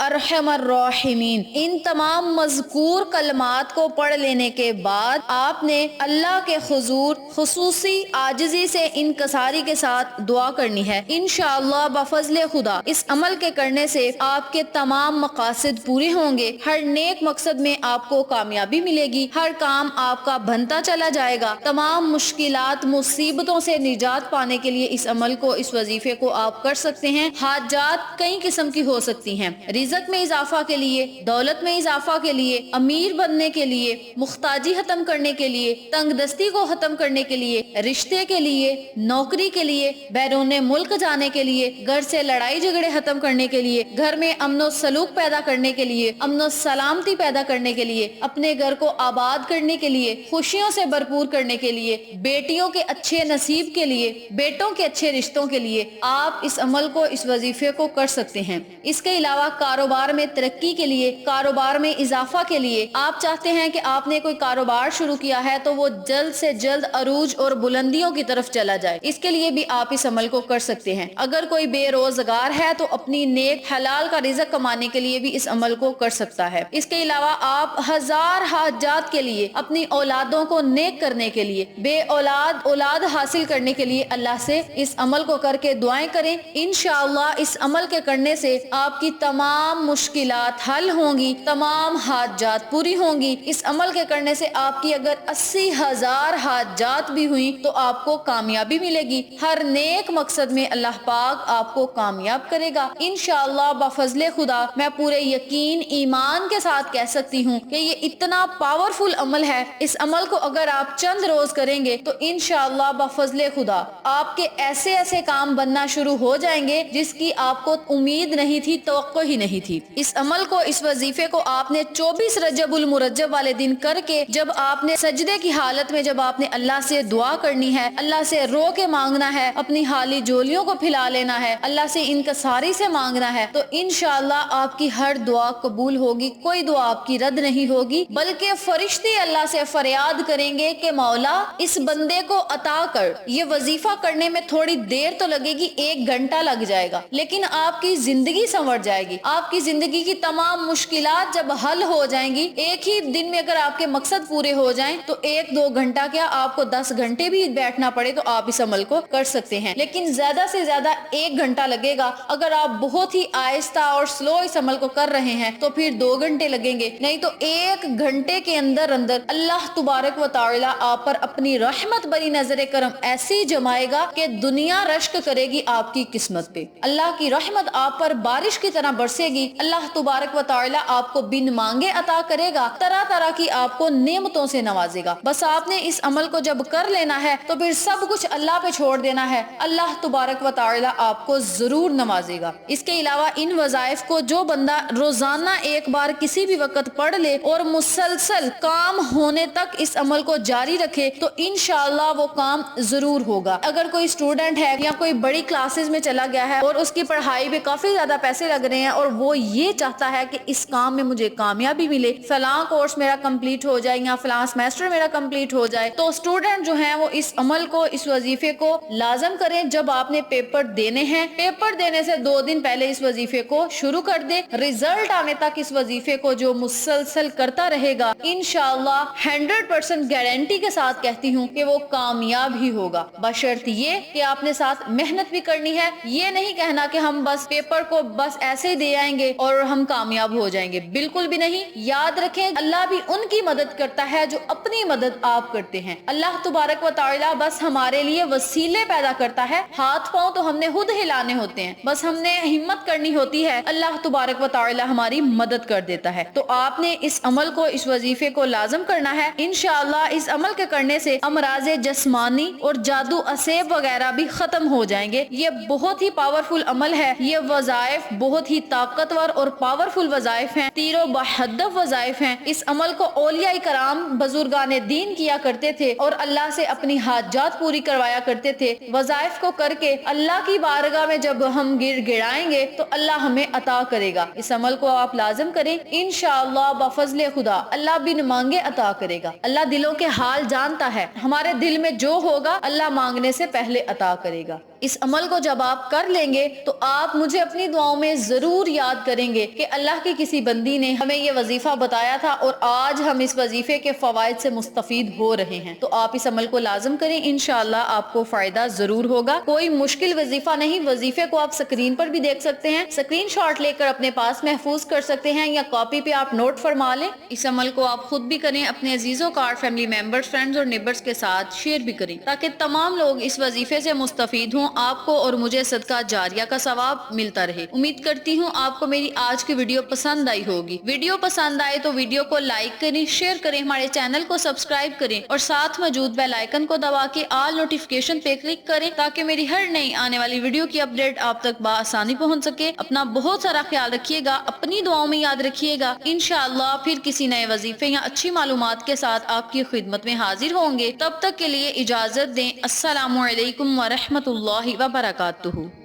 ارحم الراحمین ان تمام مذکور کلمات کو پڑھ لینے کے بعد آپ نے اللہ کے حضور خصوصی عاجزی سے انکساری کے ساتھ دعا کرنی ہے۔ انشاءاللہ بفضل خدا اس عمل کے کرنے سے آپ کے تمام مقاصد پورے ہوں گے، ہر نیک مقصد میں آپ کو کامیابی ملے گی، ہر کام آپ کا بنتا چلا جائے گا۔ تمام مشکلات مصیبتوں سے نجات پانے کے لیے اس عمل کو، اس وظیفے کو آپ کر سکتے ہیں۔ حاجات کئی قسم کی ہو سکتی ہیں، رزق میں اضافہ کے لیے، دولت میں اضافہ کے لیے، امیر بننے کے لیے، محتاجی ختم کرنے کے لیے، تنگ دستی کو ختم کرنے کے لیے، رشتے کے لیے، نوکری کے لیے، بیرون ملک جانے کے لیے، گھر سے لڑائی جھگڑے ختم کرنے کے لیے، گھر میں امن و سلوک پیدا کرنے کے لیے، امن و سلامتی پیدا کرنے کے لیے، اپنے گھر کو آباد کرنے کے لیے، خوشیوں سے بھرپور کرنے کے لیے، بیٹیوں کے اچھے نصیب کے لیے، بیٹوں کے اچھے رشتوں کے لیے آپ اس عمل کو، اس وظیفے کو کر سکتے ہیں۔ اس کے علاوہ کاروبار میں ترقی کے لیے، کاروبار میں اضافہ کے لیے، آپ چاہتے ہیں کہ آپ نے کوئی کاروبار شروع کیا ہے تو وہ جلد سے جلد عروج اور بلندیوں کی طرف چلا جائے، اس کے لیے بھی آپ اس عمل کو کر سکتے ہیں۔ اگر کوئی بے روزگار ہے تو اپنی نیک حلال کا رزق کمانے کے لیے بھی اس عمل کو کر سکتا ہے۔ اس کے علاوہ آپ ہزار حاجات کے لیے، اپنی اولادوں کو نیک کرنے کے لیے، بے اولاد حاصل کرنے کے لیے اللہ سے اس عمل کو کر کے دعائیں کریں۔ انشاءاللہ اس عمل کے کرنے سے آپ کی تمام مشکلات حل ہوں گی، تمام حاجات پوری ہوں گی۔ اس عمل کے کرنے سے آپ کی اگر 80,000 حاجات بھی ہوئیں تو آپ کو کامیابی ملے گی، ہر نیک مقصد میں اللہ پاک آپ کو کامیاب کرے گا انشاءاللہ بفضل خدا۔ میں پورے یقین ایمان کے ساتھ کہہ سکتی ہوں کہ یہ اتنا پاورفل عمل ہے، اس عمل کو اگر آپ چند روز کریں گے تو انشاءاللہ بفضل خدا آپ کے ایسے ایسے کام بننا شروع ہو جائیں گے جس کی آپ کو امید نہیں تھی، توقع ہی نہیں تھی۔ اس عمل کو، اس وظیفے کو آپ نے 24 رجب المرجب والے دن کر کے، جب آپ نے سجدے کی حالت میں، جب آپ نے اللہ سے دعا کرنی ہے، اللہ سے رو کے مانگنا ہے، اپنی حالی جولیوں کو پھیلا لینا ہے، اللہ سے انکساری سے مانگنا ہے، تو انشاءاللہ آپ کی ہر دعا قبول ہوگی، کوئی دعا آپ کی رد نہیں ہوگی، بلکہ فرشتے اللہ سے فریاد کریں گے کہ مولا اس بندے کو عطا کر۔ یہ وظیفہ کرنے میں تھوڑی دیر تو لگے گی، 1 گھنٹہ لگ جائے گا، لیکن آپ کی زندگی سنور جائے گی۔ آپ کی زندگی کی تمام مشکلات جب حل ہو جائیں گی، ایک ہی دن میں اگر آپ کے مقصد پورے ہو جائیں تو 1-2 گھنٹہ کیا، آپ کو 10 گھنٹے بھی بیٹھنا پڑے تو آپ اس عمل کو کر سکتے ہیں، لیکن زیادہ سے زیادہ 1 گھنٹہ لگے گا۔ اگر آپ بہت ہی آہستہ اور سلو اس عمل کو کر رہے ہیں تو پھر 2 گھنٹے لگیں گے، نہیں تو 1 گھنٹے کے اندر اللہ تبارک و تعالی آپ پر اپنی رحمت بری نظر کرم ایسی جمائے گا کہ دنیا رشک کرے گی آپ کی قسمت پہ۔ اللہ کی رحمت آپ پر بارش کی طرح برسے گی، اللہ تبارک و تعالی آپ کو بن مانگے عطا کرے گا، طرح طرح کی آپ کو نعمتوں سے نوازے گا۔ بس آپ نے اس عمل کو جب کر لینا ہے تو پھر سب کچھ اللہ پہ چھوڑ دینا ہے، اللہ تبارک و تعالی آپ کو ضرور نوازے گا۔ اس کے علاوہ ان وظائف کو جو بندہ روزانہ ایک بار کسی بھی وقت پڑھ لے اور مسلسل کام ہونے تک اس عمل کو جاری رکھے تو انشاءاللہ وہ کام ضرور ہوگا۔ اگر کوئی اسٹوڈنٹ ہے یا کوئی بڑی کلاسز میں چلا گیا ہے اور اس کی پڑھائی پہ کافی زیادہ پیسے لگ رہے ہیں اور وہ یہ چاہتا ہے کہ اس کام میں مجھے کامیابی ملے، فلاں کورس میرا کمپلیٹ ہو جائے یا فلاں سیمسٹر میرا کمپلیٹ ہو جائے، تو اسٹوڈنٹ جو ہیں وہ اس عمل کو، اس وظیفے کو لازم کریں۔ جب آپ نے پیپر دینے ہیں، پیپر دینے سے 2 دن پہلے اس وظیفے کو شروع کر دے، رزلٹ آنے تک اس وظیفے کو جو مسلسل کرتا رہے گا انشاءاللہ 100% گارنٹی کے ساتھ کہتی ہوں کہ وہ کامیاب ہی ہوگا، بشرط یہ کہ آپ نے ساتھ محنت بھی کرنی ہے۔ یہ نہیں کہنا کہ ہم بس پیپر کو بس ایسے ہی دے آئیں گے اور ہم کامیاب ہو جائیں گے، بالکل بھی نہیں۔ یاد رکھیں اللہ بھی ان کی مدد کرتا ہے جو اپنی مدد آپ کرتے ہیں۔ اللہ تبارک و تعالی بس ہمارے لیے وسیلے پیدا کرتا ہے، ہاتھ پاؤں تو ہم نے خود ہلانے ہوتے ہیں، بس ہم نے ہمت کرنی ہوتی ہے، اللہ تبارک و تعالی ہماری مدد کر دیتا ہے۔ تو آپ نے اس عمل کو، اس وظیفے کو لازم کرنا ہے۔ انشاءاللہ اس عمل کے کرنے سے امراض جسمانی اور جادو اسیب وغیرہ بھی ختم ہو جائیں گے۔ یہ بہت ہی پاورفل عمل ہے، یہ وظائف بہت ہی طاقتور اور پاورفل وظائف ہیں، تیر و بہدف وظائف ہیں۔ اس عمل کو اولیاء کرام، بزرگان دین کیا کرتے تھے اور اللہ سے اپنی حاجات پوری کروایا کرتے تھے۔ وظائف کو کر کے اللہ کی بارگاہ میں جب ہم گر گڑائیں گے تو اللہ ہمیں عطا کرے گا۔ اس عمل کو آپ لازم کریں، انشاءاللہ بفضل خدا اللہ بن مانگے عطا کرے گا۔ اللہ دلوں کے حال جانتا ہے، ہمارے دل میں جو ہوگا اللہ مانگنے سے پہلے عطا کرے گا اس عمل کو جب آپ کر لیں گے تو آپ مجھے اپنی دعاؤں میں ضرور یاد کریں گے کہ اللہ کی کسی بندی نے ہمیں یہ وظیفہ بتایا تھا اور آج ہم اس وظیفے کے فوائد سے مستفید ہو رہے ہیں۔ تو آپ اس عمل کو لازم کریں، انشاءاللہ آپ کو فائدہ ضرور ہوگا۔ کوئی مشکل وظیفہ نہیں، وظیفے کو آپ سکرین پر بھی دیکھ سکتے ہیں، سکرین شاٹ لے کر اپنے پاس محفوظ کر سکتے ہیں یا کاپی پہ آپ نوٹ فرما لیں۔ اس عمل کو آپ خود بھی کریں، اپنے عزیزوں کا، فیملی ممبرز، فرینڈز اور نیبرز کے ساتھ شیئر بھی کریں تاکہ تمام لوگ اس وظیفے سے مستفید ہوں، آپ کو اور مجھے صدقہ جاریہ کا ثواب ملتا رہے۔ امید کرتی ہوں آپ کو میری آج کی ویڈیو پسند آئی ہوگی۔ ویڈیو پسند آئے تو ویڈیو کو لائک کریں، شیئر کریں، ہمارے چینل کو سبسکرائب کریں اور ساتھ موجود بیل آئیکن کو دبا کے آل نوٹیفیکیشن پہ کلک کریں تاکہ میری ہر نئی آنے والی ویڈیو کی اپڈیٹ آپ تک بآسانی پہنچ سکے۔ اپنا بہت سارا خیال رکھیے گا، اپنی دعاؤں میں یاد رکھیے گا۔ انشاءاللہ پھر کسی نئے وظیفے یا اچھی معلومات کے ساتھ آپ کی خدمت میں حاضر ہوں گے۔ تب تک کے لیے اجازت دیں۔ السلام علیکم ورحمۃ اللہ وبرکاتہ۔